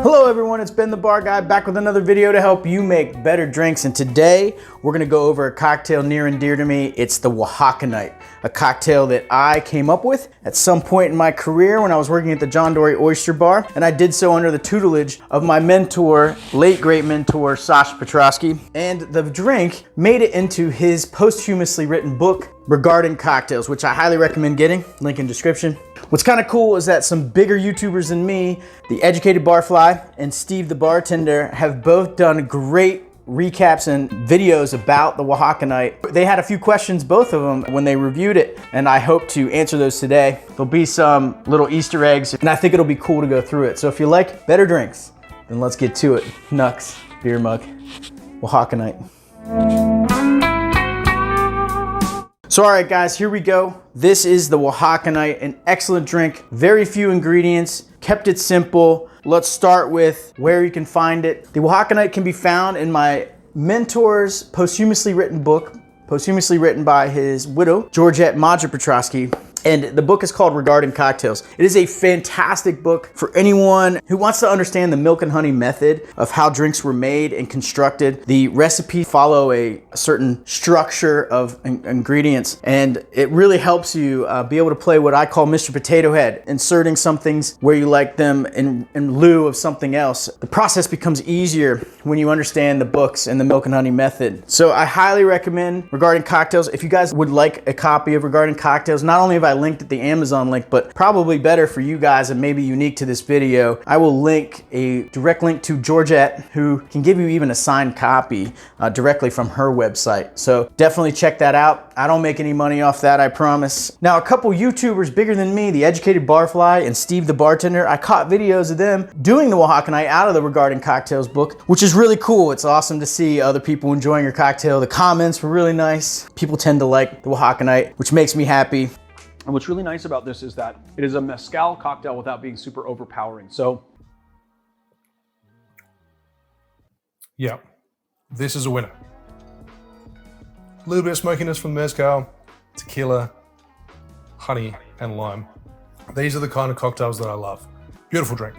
Hello everyone, it's Ben the Bar Guy back with another video to help you make better drinks. And today we're gonna go over a cocktail near and dear to me. It's the Oaxacanite, a cocktail that I came up with at some point in my career when I was working at the John Dory Oyster Bar. And I did so under the tutelage of my mentor, late great mentor, Sasha Petraske'S. And the drink made it into his posthumously written book regarding cocktails, which I highly recommend getting, link in description. What's kind of cool is that some bigger YouTubers than me, The Educated Barfly and Steve the Bartender, have both done great recaps and videos about the Oaxacanite. They had a few questions, both of them, when they reviewed it, and I hope to answer those today. There'll be some little Easter eggs, and I think it'll be cool to go through it. So if you like better drinks, then let's get to it. Nux, beer mug, Oaxacanite. So all right guys, here we go. This is the Oaxacanite, an excellent drink, very few ingredients, kept it simple. Let's start with where you can find it. The Oaxacanite can be found in my mentor's posthumously written book, posthumously written by his widow, Georgette Petraske'S. And the book is called Regarding Cocktails. It is a fantastic book for anyone who wants to understand the milk and honey method of how drinks were made and constructed. The recipes follow a certain structure of ingredients, and it really helps you be able to play what I call Mr. Potato Head, inserting some things where you like them in lieu of something else. The process becomes easier when you understand the books and the milk and honey method. So I highly recommend Regarding Cocktails. If you guys would like a copy of Regarding Cocktails, not only have I linked at the Amazon link, but probably better for you guys and maybe unique to this video, I will link a direct link to Georgette, who can give you even a signed copy directly from her website. So definitely check that out. I don't make any money off that, I promise. Now, a couple YouTubers bigger than me, The Educated Barfly and Steve the Bartender, I caught videos of them doing the Oaxacanite out of the Regarding Cocktails book, which is really cool. It's awesome to see other people enjoying your cocktail. The comments were really nice. People tend to like the Oaxacanite, which makes me happy. And what's really nice about this is that it is a mezcal cocktail without being super overpowering. So, yeah, this is a winner. A little bit of smokiness from the mezcal, tequila, honey, and lime. These are the kind of cocktails that I love. Beautiful drink.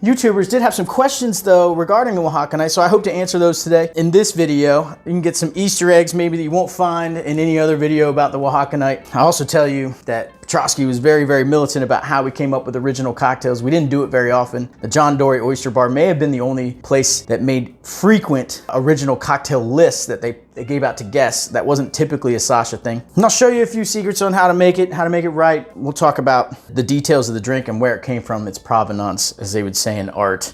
YouTubers did have some questions though regarding the Oaxacanite, so I hope to answer those today in this video. You can get some Easter eggs maybe that you won't find in any other video about the Oaxacanite. I'll also tell you that Petraske'S was very, very militant about how we came up with original cocktails. We didn't do it very often. The John Dory Oyster Bar may have been the only place that made frequent original cocktail lists that they gave out to guests. That wasn't typically a Sasha thing. And I'll show you a few secrets on how to make it right. We'll talk about the details of the drink and where it came from, its provenance, as they would say in art.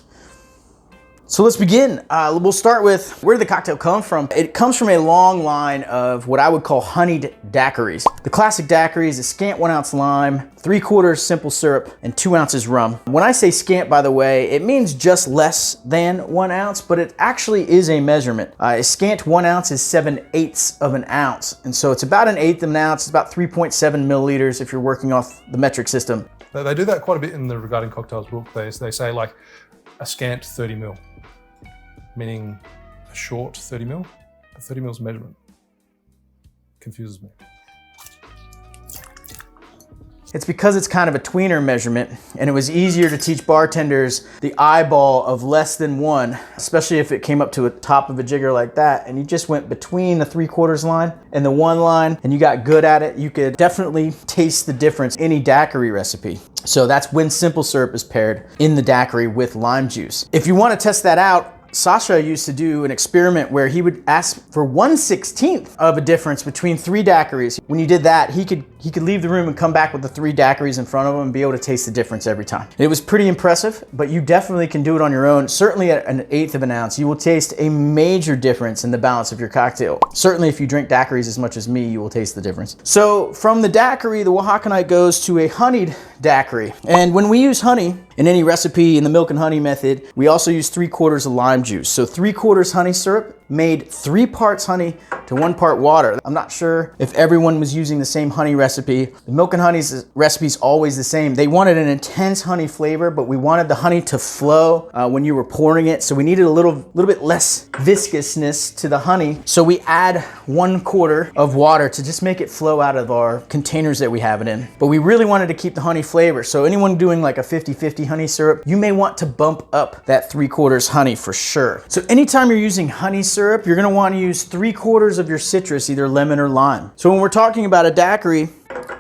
So let's begin. We'll start with where did the cocktail come from? It comes from a long line of what I would call honeyed daiquiris. The classic daiquiri is a scant 1 ounce lime, 3/4 simple syrup, and 2 ounces rum. When I say scant, by the way, it means just less than 1 ounce, but it actually is a measurement. A scant 1 ounce is 7/8 of an ounce. And so it's about 1/8 of an ounce. It's about 3.7 milliliters if you're working off the metric system. They do that quite a bit in the Regarding Cocktails book. They say like a scant 30 mil. Meaning a short 30 mil, a 30 mil's measurement. Confuses me. It's because it's kind of a tweener measurement, and it was easier to teach bartenders the eyeball of less than 1, especially if it came up to the top of a jigger like that, and you just went between the 3/4 line and the 1 line, and you got good at it. You could definitely taste the difference in any daiquiri recipe. So that's when simple syrup is paired in the daiquiri with lime juice. If you want to test that out, Sasha used to do an experiment where he would ask for 1/16 of a difference between 3 daiquiris. When you did that, he could leave the room and come back with the 3 daiquiris in front of him and be able to taste the difference every time. It was pretty impressive, but you definitely can do it on your own. Certainly at 1/8 of an ounce, you will taste a major difference in the balance of your cocktail. Certainly if you drink daiquiris as much as me, you will taste the difference. So from the daiquiri, the Oaxacanite goes to a honeyed daiquiri. And when we use honey in any recipe in the milk and honey method, we also use 3/4 of lime juice. So 3/4 honey syrup made 3 parts honey to 1 part water. I'm not sure if everyone was using the same honey recipe. The Milk and Honey's recipe is always the same. They wanted an intense honey flavor, but we wanted the honey to flow when you were pouring it. So we needed a little bit less viscousness to the honey. So we add 1/4 of water to just make it flow out of our containers that we have it in. But we really wanted to keep the honey flavor. So anyone doing like a 50-50 honey syrup, you may want to bump up that 3/4 honey for sure. So anytime you're using honey syrup, you're gonna want to use 3/4 of your citrus, either lemon or lime. So when we're talking about a daiquiri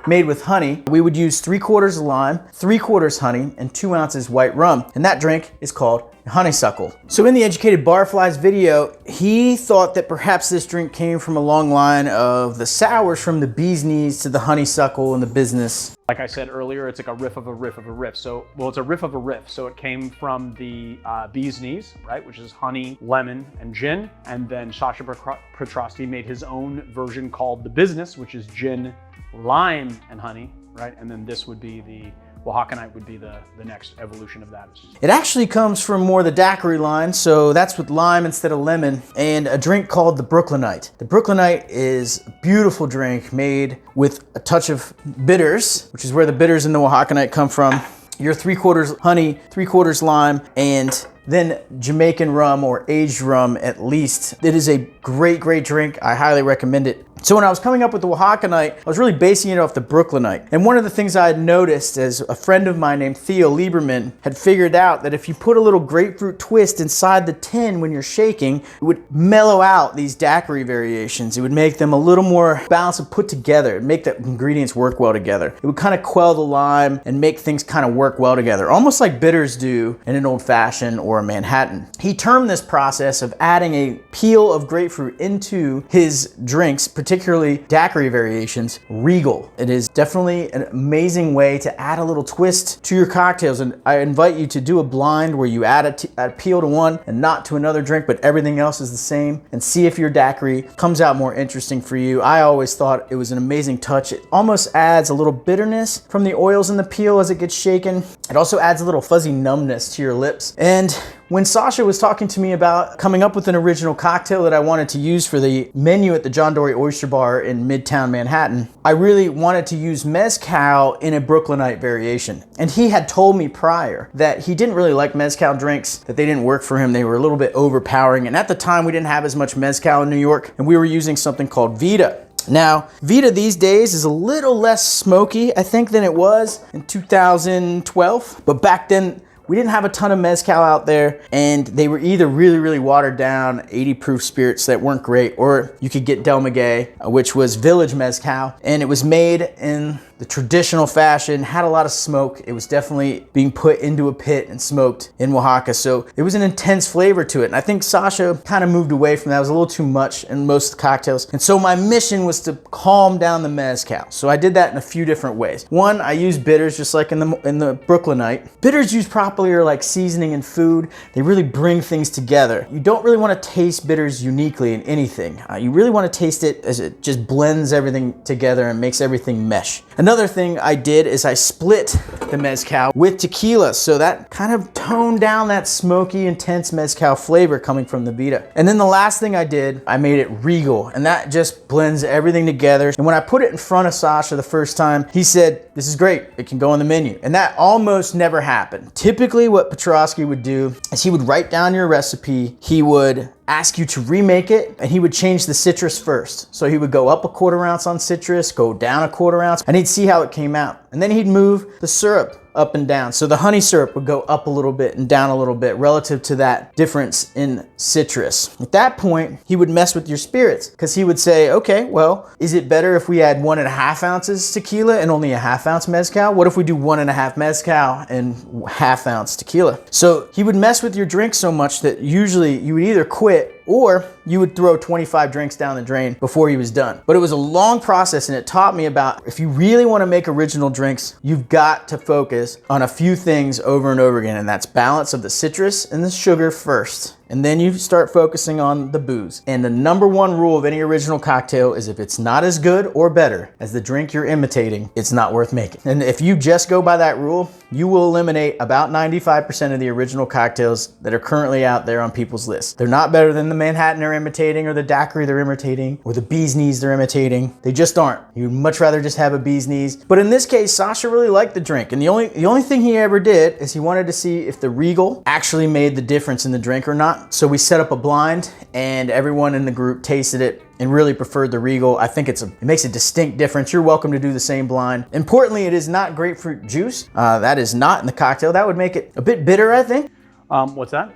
made with honey, we would use 3/4 lime, 3/4 honey, and 2 ounces white rum. And that drink is called honeysuckle. So in the Educated Barfly's video, he thought that perhaps this drink came from a long line of the sours from the bee's knees to the honeysuckle and the business. Like I said earlier, it's like a riff of a riff of a riff. So, well, it's a riff of a riff. So it came from the bee's knees, right? Which is honey, lemon, and gin. And then Sasha Petraske'S made his own version called the business, which is gin, lime, and honey, right? And then this would be the Oaxacanite would be the next evolution of that. It actually comes from more the daiquiri line, so that's with lime instead of lemon, and a drink called the Brooklynite. The Brooklynite is a beautiful drink made with a touch of bitters, which is where the bitters in the Oaxacanite come from. Your 3/4 honey, 3/4 lime, and then Jamaican rum or aged rum at least. It is a great, great drink. I highly recommend it. So when I was coming up with the Oaxacanite, I was really basing it off the Brooklynite. And one of the things I had noticed is a friend of mine named Theo Lieberman had figured out that if you put a little grapefruit twist inside the tin when you're shaking, it would mellow out these daiquiri variations. It would make them a little more balanced and put together. It'd make the ingredients work well together. It would kind of quell the lime and make things kind of work well together, almost like bitters do in an old fashioned or a Manhattan. He termed this process of adding a peel of grapefruit into his drinks, particularly daiquiri variations, regal. It is definitely an amazing way to add a little twist to your cocktails. And I invite you to do a blind where you add a peel to one and not to another drink, but everything else is the same, and see if your daiquiri comes out more interesting for you. I always thought it was an amazing touch. It almost adds a little bitterness from the oils in the peel as it gets shaken. It also adds a little fuzzy numbness to your lips. And when Sasha was talking to me about coming up with an original cocktail that I wanted to use for the menu at the John Dory Oyster Bar in Midtown Manhattan, I really wanted to use mezcal in a Brooklynite variation. And he had told me prior that he didn't really like mezcal drinks, that they didn't work for him. They were a little bit overpowering. And at the time, we didn't have as much mezcal in New York, and we were using something called Vita. Now, Vita these days is a little less smoky, I think, than it was in 2012. But back then, we didn't have a ton of mezcal out there, and they were either really, really watered down 80 proof spirits that weren't great, or you could get Del Maguey, which was village mezcal, and it was made in the traditional fashion, had a lot of smoke. It was definitely being put into a pit and smoked in Oaxaca. So it was an intense flavor to it. And I think Sasha kind of moved away from that. It was a little too much in most of the cocktails. And so my mission was to calm down the mezcal. So I did that in a few different ways. One, I used bitters just like in the Brooklynite. Bitters used properly are like seasoning in food. They really bring things together. You don't really want to taste bitters uniquely in anything. You really want to taste it as it just blends everything together and makes everything mesh. Another thing I did is I split the mezcal with tequila, so that kind of toned down that smoky, intense mezcal flavor coming from the Vita. And then the last thing I did, I made it regal, and that just blends everything together. And when I put it in front of Sasha the first time, he said, "This is great, it can go on the menu." And that almost never happened. Typically what Petraske'S would do is he would write down your recipe, he would ask you to remake it, and he would change the citrus first. So he would go up a 1/4 ounce on citrus, go down a 1/4 ounce, and he'd see how it came out. And then he'd move the syrup up and down. So the honey syrup would go up a little bit and down a little bit relative to that difference in citrus. At that point, he would mess with your spirits because he would say, okay, well, is it better if we add 1.5 ounces tequila and only a 1/2 ounce mezcal? What if we do 1.5 mezcal and 1/2 ounce tequila? So he would mess with your drink so much that usually you would either quit or you would throw 25 drinks down the drain before he was done. But it was a long process, and it taught me about if you really want to make original drinks, you've got to focus on a few things over and over again, and that's balance of the citrus and the sugar first. And then you start focusing on the booze. And the #1 rule of any original cocktail is if it's not as good or better as the drink you're imitating, it's not worth making. And if you just go by that rule, you will eliminate about 95% of the original cocktails that are currently out there on people's lists. They're not better than the Manhattan they're imitating, or the daiquiri they're imitating, or the bee's knees they're imitating. They just aren't. You'd much rather just have a bee's knees. But in this case, Sasha really liked the drink. And the only thing he ever did is he wanted to see if the Regal actually made the difference in the drink or not. So we set up a blind and everyone in the group tasted it and really preferred the Regal. I think it makes a distinct difference. You're welcome to do the same blind. Importantly, it is not grapefruit juice. That is not in the cocktail. That would make it a bit bitter, I think. What's that?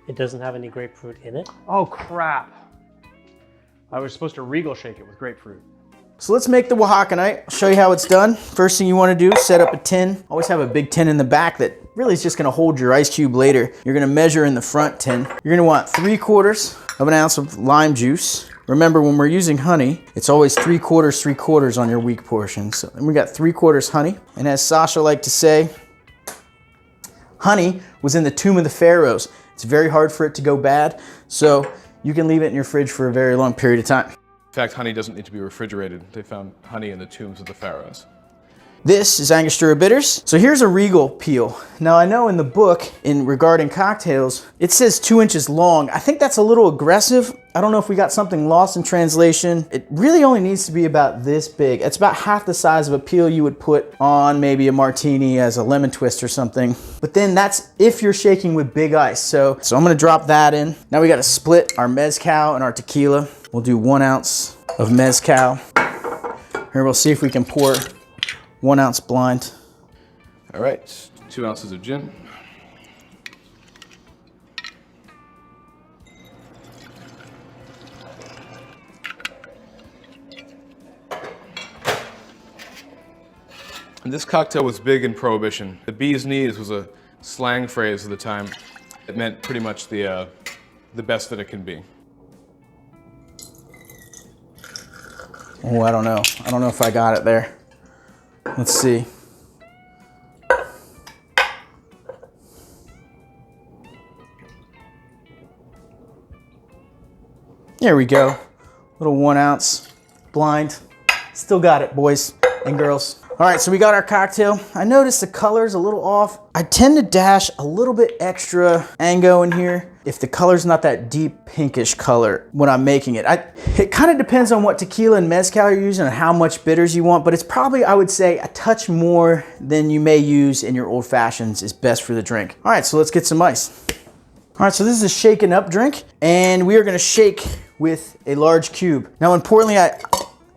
It doesn't have any grapefruit in it. Oh, crap. I was supposed to Regal shake it with grapefruit. So let's make the Oaxacanite. I'll show you how it's done. First thing you want to do, set up a tin. Always have a big tin in the back that really is just going to hold your ice cube later. You're going to measure in the front tin. You're going to want 3/4 of an ounce of lime juice. Remember, when we're using honey, it's always 3/4 on your weak portion. So then we got 3/4 honey. And as Sasha liked to say, honey was in the tomb of the pharaohs. It's very hard for it to go bad, so you can leave it in your fridge for a very long period of time. In fact, honey doesn't need to be refrigerated. They found honey in the tombs of the pharaohs. This is Angostura Bitters. So here's a Regal peel. Now I know in the book, regarding cocktails, it says 2 inches long. I think that's a little aggressive. I don't know if we got something lost in translation. It really only needs to be about this big. It's about half the size of a peel you would put on maybe a martini as a lemon twist or something. But then that's if you're shaking with big ice. So I'm gonna drop that in. Now we gotta split our mezcal and our tequila. We'll do 1 ounce of mezcal. Here, we'll see if we can pour 1 ounce blind. All right, 2 ounces of gin. And this cocktail was big in Prohibition. The bee's knees was a slang phrase of the time. It meant pretty much the best that it can be. Oh, I don't know. I don't know if I got it there. Let's see. There we go. Little 1 ounce blind. Still got it, boys and girls. All right, so we got our cocktail. I noticed the color's a little off. I tend to dash a little bit extra Ango in here if the color's not that deep pinkish color when I'm making it. It kind of depends on what tequila and mezcal you're using and how much bitters you want, but it's probably, I would say, a touch more than you may use in your old fashions is best for the drink. All right, so let's get some ice. All right, so this is a shaken up drink, and we are gonna shake with a large cube. Now, importantly,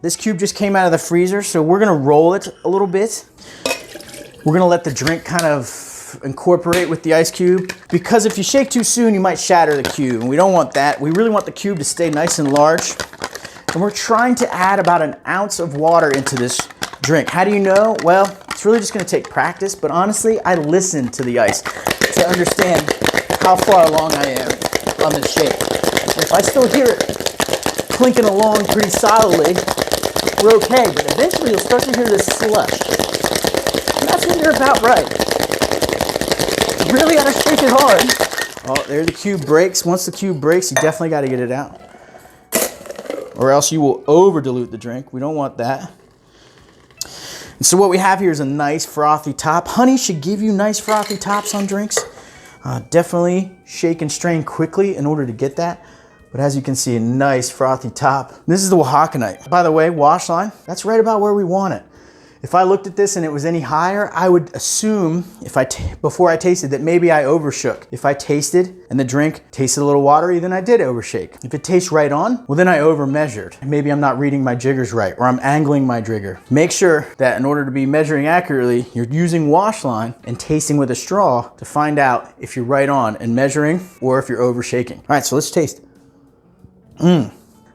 this cube just came out of the freezer, so we're gonna roll it a little bit. We're gonna let the drink kind of incorporate with the ice cube, because if you shake too soon, you might shatter the cube, and we don't want that. We really want the cube to stay nice and large. And we're trying to add about 1 ounce of water into this drink. How do you know? Well, it's really just gonna take practice, but honestly, I listen to the ice to understand how far along I am on this shake. If I still hear it clinking along pretty solidly, we're okay, but eventually you'll start to hear this slush. And that's when you're about right. You really gotta shake it hard. Oh, there the cube breaks. Once the cube breaks, you definitely gotta get it out. Or else you will over dilute the drink. We don't want that. And so what we have here is a nice frothy top. Honey should give you nice frothy tops on drinks. Definitely shake and strain quickly in order to get that. But as you can see, a nice frothy top. This is the Oaxacanite. By the way, wash line, that's right about where we want it. If I looked at this and it was any higher, I would assume before I tasted that maybe I overshook. If I tasted and the drink tasted a little watery, then I did overshake. If it tastes right on, well then I overmeasured. Maybe I'm not reading my jiggers right, or I'm angling my jigger. Make sure that in order to be measuring accurately, you're using wash line and tasting with a straw to find out if you're right on and measuring or if you're overshaking. All right, so let's taste.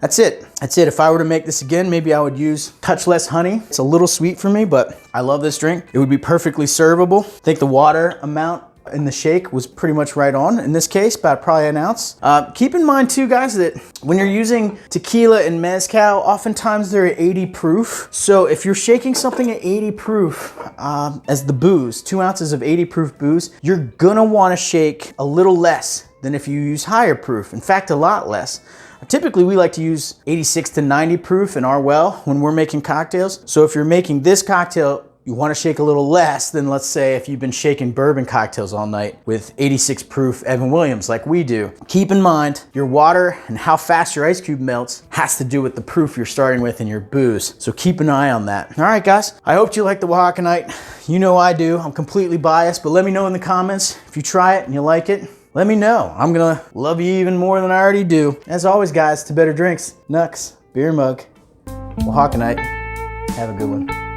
That's it. That's it. If I were to make this again, maybe I would use a touch less honey. It's a little sweet for me, but I love this drink. It would be perfectly servable. I think the water amount in the shake was pretty much right on. In this case, about probably 1 ounce. Keep in mind too, guys, that when you're using tequila and mezcal, oftentimes they're at 80 proof. So if you're shaking something at 80 proof as the booze, 2 ounces of 80 proof booze, you're gonna wanna shake a little less than if you use higher proof. In fact, a lot less. Typically, we like to use 86 to 90 proof in our well when we're making cocktails. So if you're making this cocktail, you want to shake a little less than, let's say, if you've been shaking bourbon cocktails all night with 86 proof Evan Williams like we do. Keep in mind, your water and how fast your ice cube melts has to do with the proof you're starting with in your booze. So keep an eye on that. All right, guys, I hope you like the Oaxacanite. You know I do. I'm completely biased, but let me know in the comments if you try it and you like it. Let me know. I'm gonna love you even more than I already do. As always, guys, to better drinks, Nux, beer mug, Oaxacanite. Have a good one.